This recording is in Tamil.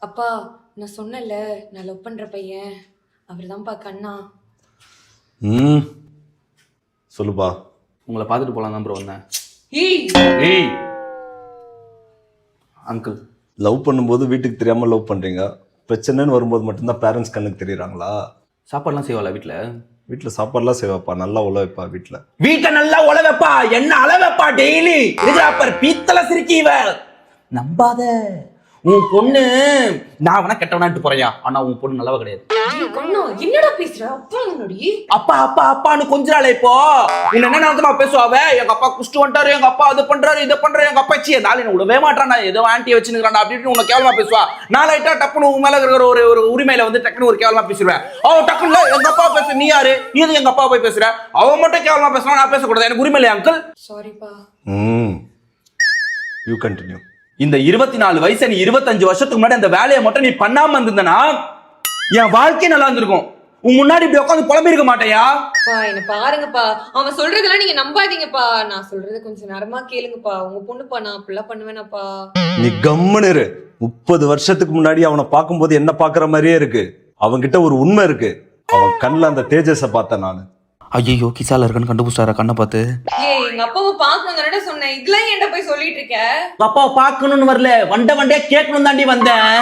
அப்பா, நான் சொன்னேன்ல நான் லவ் பண்ற பையன் அவர்தான்ப்பா கண்ணா. ம் சொல்லுப்பா. உங்களை பார்த்துட்டு போலாம் தான் ப்ரோ வந்தேன். ஏய் அங்கிள், லவ் பண்ணும்போது வீட்டுக்கு தெரியாமல் லவ் பண்ணுறீங்க, பிரச்சனைன்னு வரும்போது மட்டும்தான் பேரண்ட்ஸ் கண்ணுக்கு தெரியுறாங்களா? சாப்பாடுலாம் செய்வாளா வீட்டில்? வீட்டில் சாப்பாடுலாம் செய்வாப்பா, நல்லா உழ வைப்பா. வீட்டை நல்லா உழ வைப்பா, என்ன அள வைப்பா டெய்லி. பீத்தல சிரிக்கீவ நம்பாத. உன் பொண்ணு நான் வேணா கெட்டவனாட்டு போறியா, ஆனா உன் பொண்ணு நல்லவ கிடையாது. கண்ணா என்னடா பேசுற? அப்பா முன்னாடி அப்பா அப்பா அப்பான்னு கொஞ்சிராளே இப்போ. உன்ன என்ன நடத்தமா பேசுவாவ? எங்க அப்பா குஷ்டு வந்துட்டாரு, எங்க அப்பா அது பண்றாரு இதை பண்றாரு, எங்க அப்பா சி நாளை விடவே மாட்டானா, ஏதோ ஆண்டியை வச்சுக்கிறான் அப்படின்னு உன்னை கேவலமா பேசுவா. நாளைட்டா டப்புனு உன் மேல இருக்கிற ஒரு உரிமையில வந்து டக்குனு ஒரு கேவலமா பேசுவேன். டக்குனு எங்க அப்பா பேச நீ யாரு, நீ எது எங்க அப்பா போய் பேசுற? அவன் மட்டும் கேவலமா பேசுறான், நான் பேசக்கூடாது, எனக்கு உரிமை இல்லையா அங்கிள்? சாரிப்பா. You continue. இந்த 24 வயசு நீ 25 வருஷத்துக்கு முன்னாடி அந்த வேலையை மட்டும் நீ பண்ணாம இருந்தனா என் வாழ்க்கை நல்லா இருந்திருக்கும். உன் முன்னாடி இப்படி உட்காந்து புலம்பி இருக்க மாட்டேயா? என்ன பாருங்கப்பா, அவன் சொல்றதெல்லாம் நீங்க நம்பாதீங்கப்பா. நான் சொல்றத கொஞ்சம் நேரமா கேளுங்கப்பா. உங்க பொண்ணுப்பா, நான் அப்படிலாம் பண்ணுவேனாப்பா? நீ கம்முன்னு இரு. 30 வருஷத்துக்கு முன்னாடி அவனை பார்க்கும்போது என்ன பாக்குற மாதிரியே இருக்கு. அவன்கிட்ட ஒரு உண்மை இருக்கு. அவன் கண்ணில் அந்த தேஜஸை பார்த்தேன் நானு. ஐயோ கிசால இருக்குன்னு கண்டுபிடிச்சாரா கண்ணை பார்த்து? எங்க அப்பாவை பாக்கணும்னு சொன்னேன், இதெல்லாம் ஏன்டா போய் சொல்லிட்டு இருக்க? அப்பாவை பார்க்கணும்னு வரல, வண்டையா கேட்கணும் தாண்டி வந்தேன்.